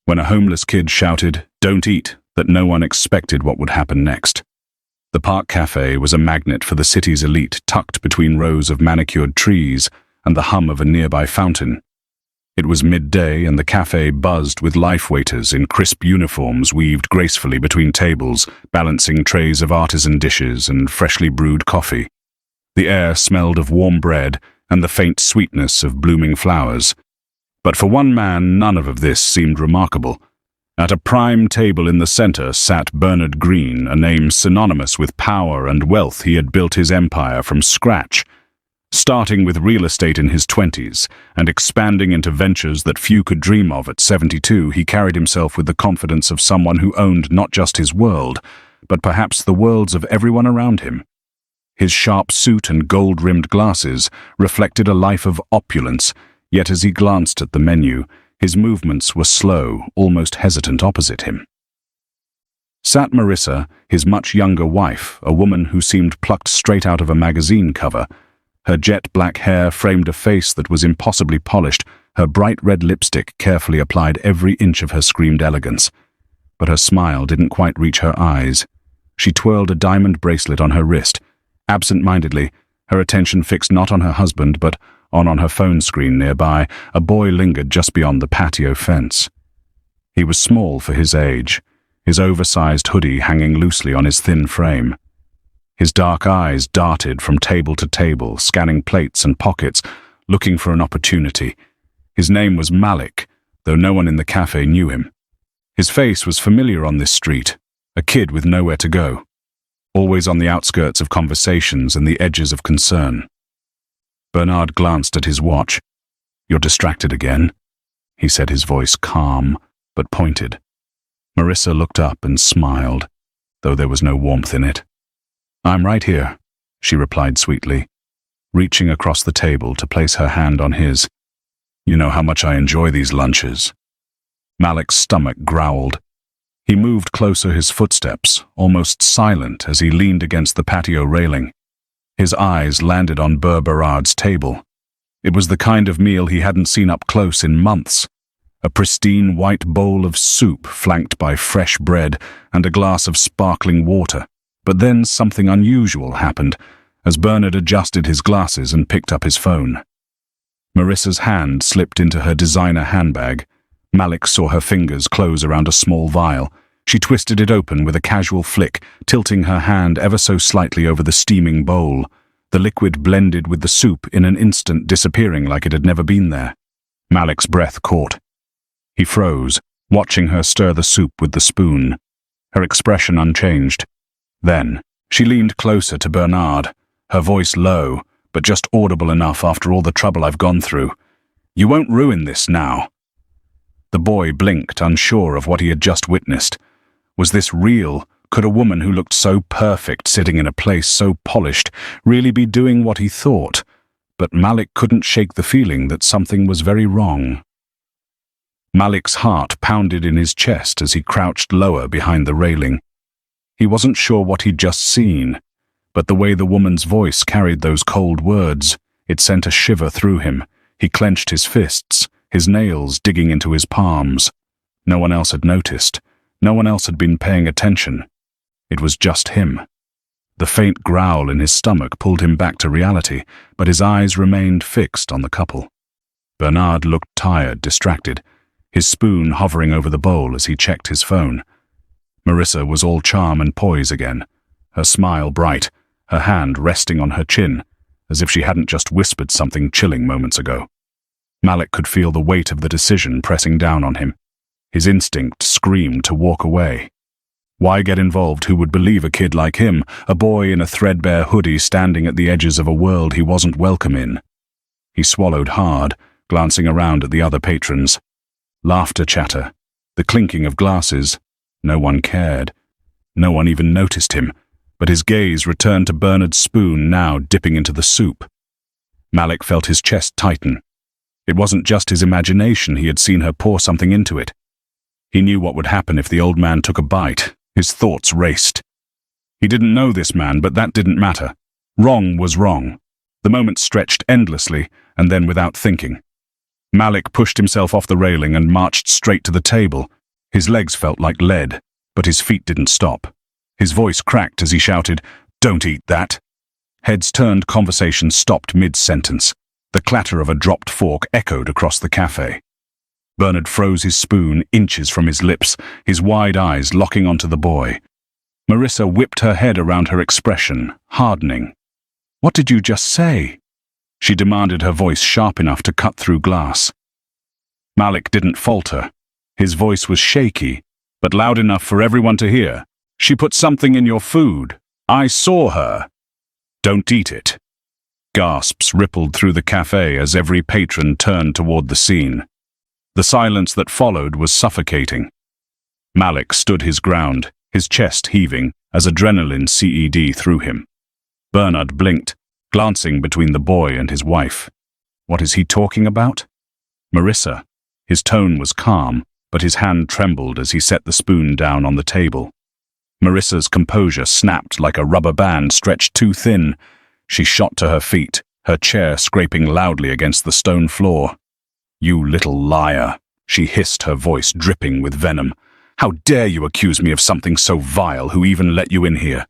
when a homeless kid shouted, "Don't eat," that no one expected what would happen next. The park cafe was a magnet for the city's elite, tucked between rows of manicured trees and the hum of a nearby fountain. It was midday and the cafe buzzed with life waiters in crisp uniforms weaved gracefully between tables, balancing trays of artisan dishes and freshly brewed coffee. The air smelled of warm bread and the faint sweetness of blooming flowers. But for one man, none of this seemed remarkable. At a prime table in the center sat Bernard Green, a name synonymous with power and wealth. He had built his empire from scratch, starting with real estate in his 20s and expanding into ventures that few could dream of at 72. He carried himself with the confidence of someone who owned not just his world, but perhaps the worlds of everyone around him. His sharp suit and gold-rimmed glasses reflected a life of opulence, yet as he glanced at the menu, his movements were slow, almost hesitant opposite him. Sat Marissa, his much younger wife, a woman who seemed plucked straight out of a magazine cover. Her jet-black hair framed a face that was impossibly polished, her bright red lipstick carefully applied every inch of her screamed elegance. But her smile didn't quite reach her eyes. She twirled a diamond bracelet on her wrist, absent-mindedly, her attention fixed not on her husband but on her phone screen nearby. A boy lingered just beyond the patio fence. He was small for his age, his oversized hoodie hanging loosely on his thin frame. His dark eyes darted from table to table, scanning plates and pockets, looking for an opportunity. His name was Malik, though no one in the cafe knew him. His face was familiar on this street, a kid with nowhere to go, always on the outskirts of conversations and the edges of concern. Bernard glanced at his watch. "You're distracted again," he said, his voice calm but pointed. Marissa looked up and smiled, though there was no warmth in it. "I'm right here," she replied sweetly, reaching across the table to place her hand on his. "You know how much I enjoy these lunches." Malik's stomach growled. He moved closer, his footsteps almost silent as he leaned against the patio railing. His eyes landed on Bernard's table. It was the kind of meal he hadn't seen up close in months. A pristine white bowl of soup flanked by fresh bread and a glass of sparkling water. But then something unusual happened as Bernard adjusted his glasses and picked up his phone. Marissa's hand slipped into her designer handbag. Malik saw her fingers close around a small vial. She twisted it open with a casual flick, tilting her hand ever so slightly over the steaming bowl. The liquid blended with the soup in an instant, disappearing like it had never been there. Malik's breath caught. He froze, watching her stir the soup with the spoon, her expression unchanged. Then, she leaned closer to Bernard, her voice low, but just audible enough after all the trouble I've gone through. "You won't ruin this now." The boy blinked, unsure of what he had just witnessed. Was this real? Could a woman who looked so perfect, sitting in a place so polished, really be doing what he thought? But Malik couldn't shake the feeling that something was very wrong. Malik's heart pounded in his chest as he crouched lower behind the railing. He wasn't sure what he'd just seen, but the way the woman's voice carried those cold words, it sent a shiver through him. He clenched his fists, his nails digging into his palms. No one else had noticed. No one else had been paying attention. It was just him. The faint growl in his stomach pulled him back to reality, but his eyes remained fixed on the couple. Bernard looked tired, distracted, his spoon hovering over the bowl as he checked his phone. Marissa was all charm and poise again, her smile bright, her hand resting on her chin, as if she hadn't just whispered something chilling moments ago. Malik could feel the weight of the decision pressing down on him. His instinct screamed to walk away. Why get involved? Who would believe a kid like him, a boy in a threadbare hoodie standing at the edges of a world he wasn't welcome in? He swallowed hard, glancing around at the other patrons. Laughter chatter, the clinking of glasses. No one cared. No one even noticed him, but his gaze returned to Bernard's spoon, now dipping into the soup. Malik felt his chest tighten. It wasn't just his imagination, he had seen her pour something into it. He knew what would happen if the old man took a bite. His thoughts raced. He didn't know this man, but that didn't matter. Wrong was wrong. The moment stretched endlessly, and then without thinking. Malik pushed himself off the railing and marched straight to the table, His legs felt like lead, but his feet didn't stop. His voice cracked as he shouted, "Don't eat that!" Heads turned, conversation stopped mid-sentence. The clatter of a dropped fork echoed across the cafe. Bernard froze his spoon inches from his lips, his wide eyes locking onto the boy. Marissa whipped her head around her expression, hardening. "What did you just say?" she demanded, her voice sharp enough to cut through glass. Malik didn't falter. His voice was shaky, but loud enough for everyone to hear. "She put something in your food. I saw her. Don't eat it." Gasps rippled through the cafe as every patron turned toward the scene. The silence that followed was suffocating. Malik stood his ground, his chest heaving as adrenaline CED through him. Bernard blinked, glancing between the boy and his wife. What is he talking about? Marissa. His tone was calm, but his hand trembled as he set the spoon down on the table. Marissa's composure snapped like a rubber band stretched too thin. She shot to her feet, her chair scraping loudly against the stone floor. "You little liar," she hissed, her voice dripping with venom. "How dare you accuse me of something so vile? Who even let you in here?"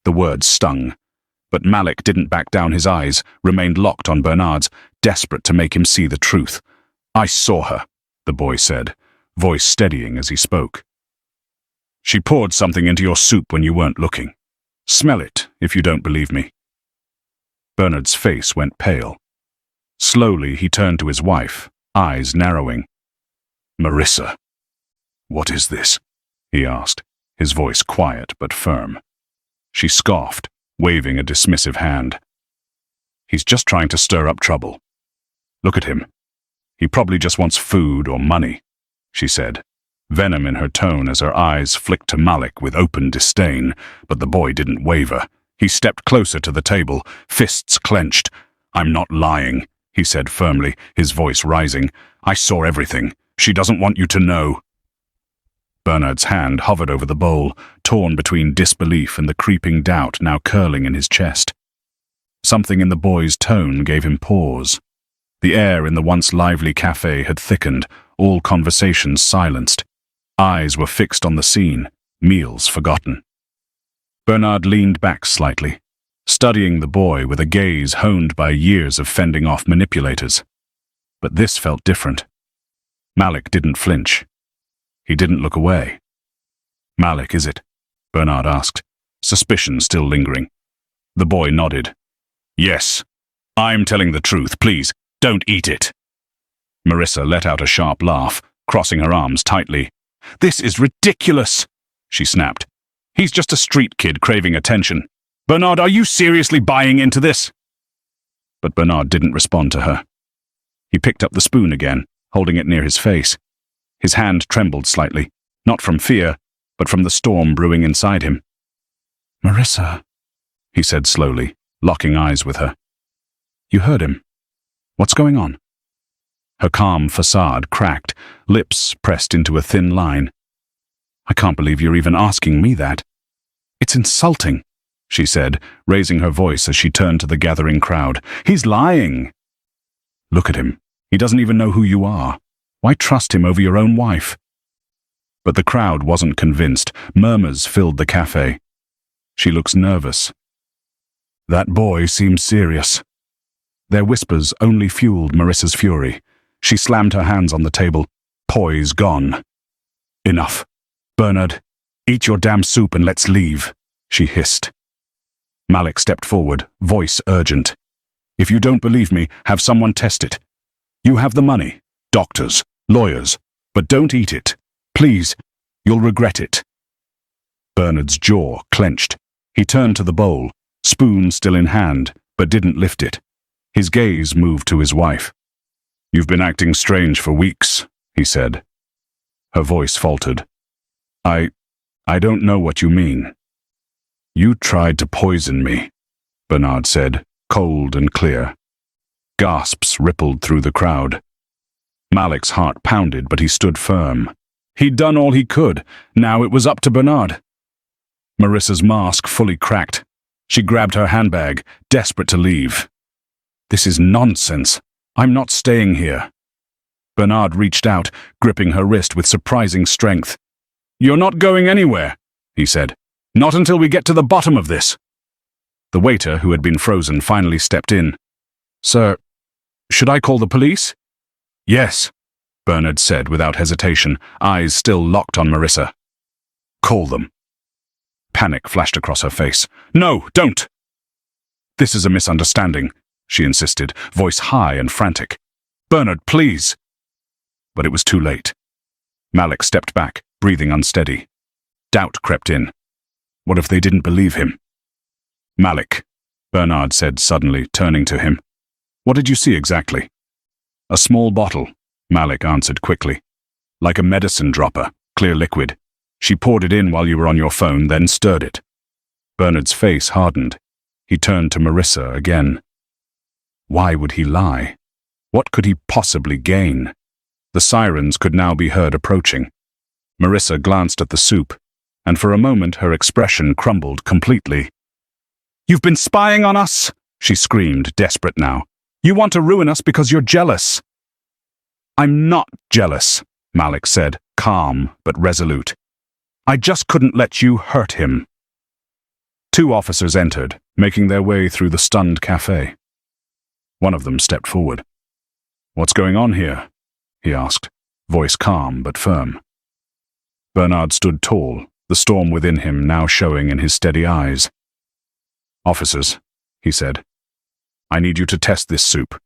The words stung, but Malik didn't back down. His eyes remained locked on Bernard's, desperate to make him see the truth. "I saw her," the boy said, voice steadying as he spoke. "She poured something into your soup when you weren't looking. Smell it, if you don't believe me." Bernard's face went pale. Slowly, he turned to his wife, eyes narrowing. "Marissa, what is this?" he asked, his voice quiet but firm. She scoffed, waving a dismissive hand. "He's just trying to stir up trouble. Look at him. He probably just wants food or money," she said, venom in her tone as her eyes flicked to Malik with open disdain, but the boy didn't waver. He stepped closer to the table, fists clenched. "I'm not lying," he said firmly, his voice rising. "I saw everything. She doesn't want you to know." Bernard's hand hovered over the bowl, torn between disbelief and the creeping doubt now curling in his chest. Something in the boy's tone gave him pause. The air in the once lively cafe had thickened, all conversations silenced. Eyes were fixed on the scene, meals forgotten. Bernard leaned back slightly, studying the boy with a gaze honed by years of fending off manipulators. But this felt different. Malik didn't flinch. He didn't look away. "Malik, is it?" Bernard asked, suspicion still lingering. The boy nodded. "Yes, I'm telling the truth. Please, don't eat it." Marissa let out a sharp laugh, crossing her arms tightly. "This is ridiculous," she snapped. "He's just a street kid craving attention. Bernard, are you seriously buying into this?" But Bernard didn't respond to her. He picked up the spoon again, holding it near his face. His hand trembled slightly, not from fear, but from the storm brewing inside him. "Marissa," he said slowly, locking eyes with her. "You heard him. What's going on?" Her calm facade cracked, lips pressed into a thin line. "I can't believe you're even asking me that." "It's insulting," she said, raising her voice as she turned to the gathering crowd. "He's lying." "Look at him. He doesn't even know who you are. Why trust him over your own wife?" But the crowd wasn't convinced. Murmurs filled the cafe. "She looks nervous." "That boy seems serious." Their whispers only fueled Marissa's fury. She slammed her hands on the table, poise gone. "Enough. Bernard, eat your damn soup and let's leave," she hissed. Malik stepped forward, voice urgent. "If you don't believe me, have someone test it. You have the money, doctors, lawyers, but don't eat it. Please, you'll regret it." Bernard's jaw clenched. He turned to the bowl, spoon still in hand, but didn't lift it. His gaze moved to his wife. "You've been acting strange for weeks," he said. Her voice faltered. I don't know what you mean." "You tried to poison me," Bernard said, cold and clear. Gasps rippled through the crowd. Malik's heart pounded, but he stood firm. He'd done all he could. Now it was up to Bernard. Marissa's mask fully cracked. She grabbed her handbag, desperate to leave. "This is nonsense. I'm not staying here." Bernard reached out, gripping her wrist with surprising strength. "You're not going anywhere," he said. "Not until we get to the bottom of this." The waiter, who had been frozen, finally stepped in. "Sir, should I call the police?" "Yes," Bernard said without hesitation, eyes still locked on Marissa. "Call them." Panic flashed across her face. "No, don't!" "This is a misunderstanding," she insisted, voice high and frantic. "Bernard, please!" But it was too late. Malik stepped back, breathing unsteady. Doubt crept in. What if they didn't believe him? "Malik," Bernard said suddenly, turning to him. "What did you see exactly?" "A small bottle," Malik answered quickly. "Like a medicine dropper, clear liquid. She poured it in while you were on your phone, then stirred it." Bernard's face hardened. He turned to Marissa again. Why would he lie? What could he possibly gain? The sirens could now be heard approaching. Marissa glanced at the soup, and for a moment her expression crumbled completely. "You've been spying on us!" she screamed, desperate now. "You want to ruin us because you're jealous." "I'm not jealous," Malik said, calm but resolute. "I just couldn't let you hurt him." Two officers entered, making their way through the stunned cafe. One of them stepped forward. "What's going on here?" he asked, voice calm but firm. Bernard stood tall, the storm within him now showing in his steady eyes. "Officers," he said, "I need you to test this soup."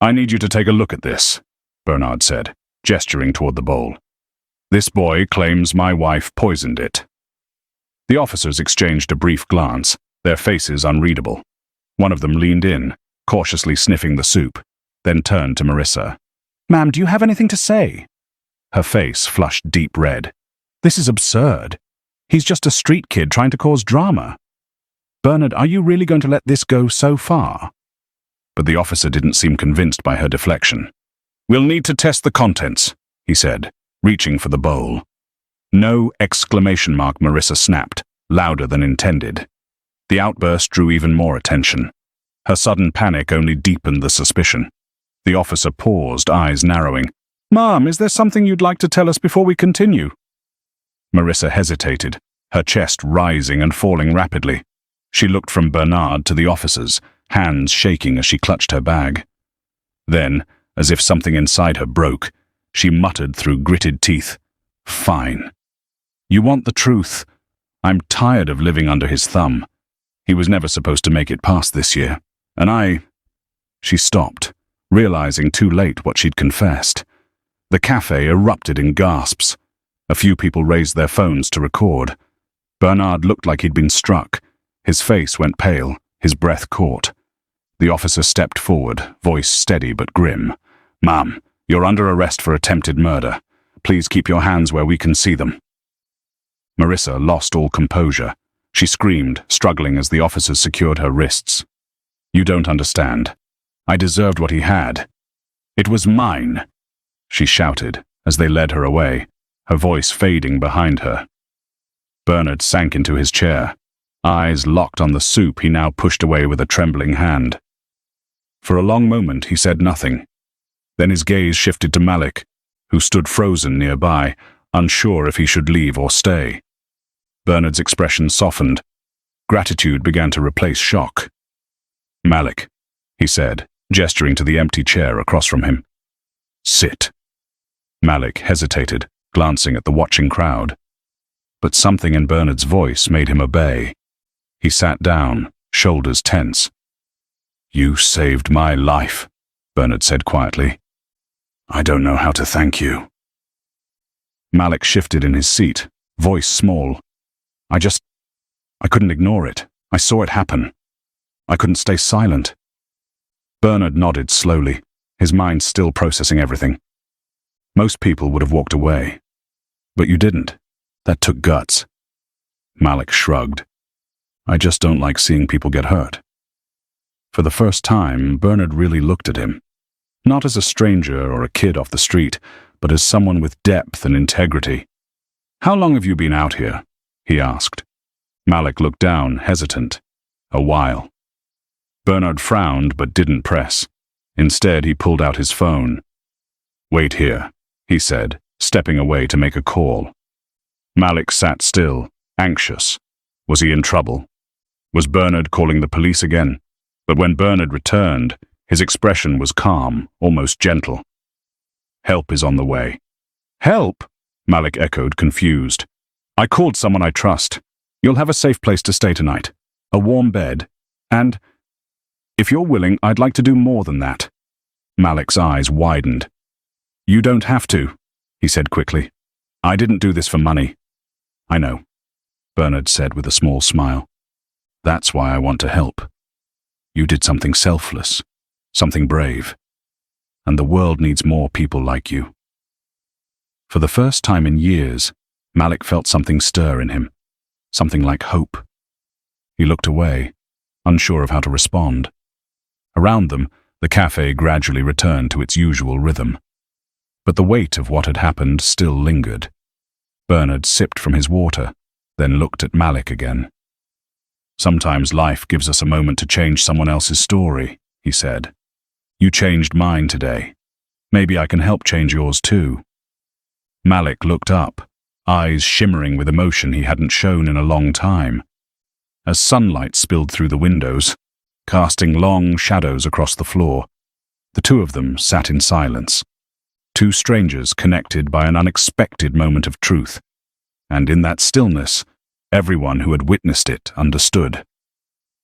"I need you to take a look at this," Bernard said, gesturing toward the bowl. "This boy claims my wife poisoned it." The officers exchanged a brief glance, their faces unreadable. One of them leaned in, cautiously sniffing the soup, then turned to Marissa. "Ma'am, do you have anything to say?" Her face flushed deep red. "This is absurd. He's just a street kid trying to cause drama. Bernard, are you really going to let this go so far?" But the officer didn't seem convinced by her deflection. "We'll need to test the contents," he said, reaching for the bowl. "No!" Marissa snapped, louder than intended. The outburst drew even more attention. Her sudden panic only deepened the suspicion. The officer paused, eyes narrowing. "Ma'am, is there something you'd like to tell us before we continue?" Marissa hesitated, her chest rising and falling rapidly. She looked from Bernard to the officers, hands shaking as she clutched her bag. Then, as if something inside her broke, she muttered through gritted teeth, "Fine. You want the truth. I'm tired of living under his thumb. He was never supposed to make it past this year, and She stopped, realizing too late what she'd confessed. The cafe erupted in gasps. A few people raised their phones to record. Bernard looked like he'd been struck. His face went pale, his breath caught. The officer stepped forward, voice steady but grim. "Ma'am, you're under arrest for attempted murder. Please keep your hands where we can see them." Marissa lost all composure. She screamed, struggling as the officers secured her wrists. "You don't understand. I deserved what he had. It was mine," she shouted as they led her away, her voice fading behind her. Bernard sank into his chair, eyes locked on the soup he now pushed away with a trembling hand. For a long moment he said nothing. Then his gaze shifted to Malik, who stood frozen nearby, unsure if he should leave or stay. Bernard's expression softened. Gratitude began to replace shock. "Malik," he said, gesturing to the empty chair across from him. "Sit." Malik hesitated, glancing at the watching crowd. But something in Bernard's voice made him obey. He sat down, shoulders tense. "You saved my life," Bernard said quietly. "I don't know how to thank you." Malik shifted in his seat, voice small. I couldn't ignore it. I saw it happen. I couldn't stay silent." Bernard nodded slowly, his mind still processing everything. "Most people would have walked away. But you didn't. That took guts." Malik shrugged. "I just don't like seeing people get hurt." For the first time, Bernard really looked at him. Not as a stranger or a kid off the street, but as someone with depth and integrity. "How long have you been out here?" he asked. Malik looked down, hesitant. "A while." Bernard frowned but didn't press. Instead, he pulled out his phone. "Wait here," he said, stepping away to make a call. Malik sat still, anxious. Was he in trouble? Was Bernard calling the police again? But when Bernard returned, his expression was calm, almost gentle. "Help is on the way." "Help?" Malik echoed, confused. "I called someone I trust. You'll have a safe place to stay tonight, a warm bed, and, if you're willing, I'd like to do more than that." Malik's eyes widened. "You don't have to," he said quickly. "I didn't do this for money." "I know," Bernard said with a small smile. "That's why I want to help. You did something selfless, something brave, and the world needs more people like you." For the first time in years, Malik felt something stir in him, something like hope. He looked away, unsure of how to respond. Around them, the cafe gradually returned to its usual rhythm. But the weight of what had happened still lingered. Bernard sipped from his water, then looked at Malik again. "Sometimes life gives us a moment to change someone else's story," he said. "You changed mine today. Maybe I can help change yours too." Malik looked up, eyes shimmering with emotion he hadn't shown in a long time. As sunlight spilled through the windows, casting long shadows across the floor, the two of them sat in silence. Two strangers connected by an unexpected moment of truth. And in that stillness, everyone who had witnessed it understood.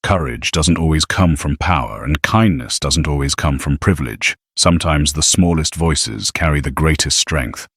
Courage doesn't always come from power, and kindness doesn't always come from privilege. Sometimes the smallest voices carry the greatest strength.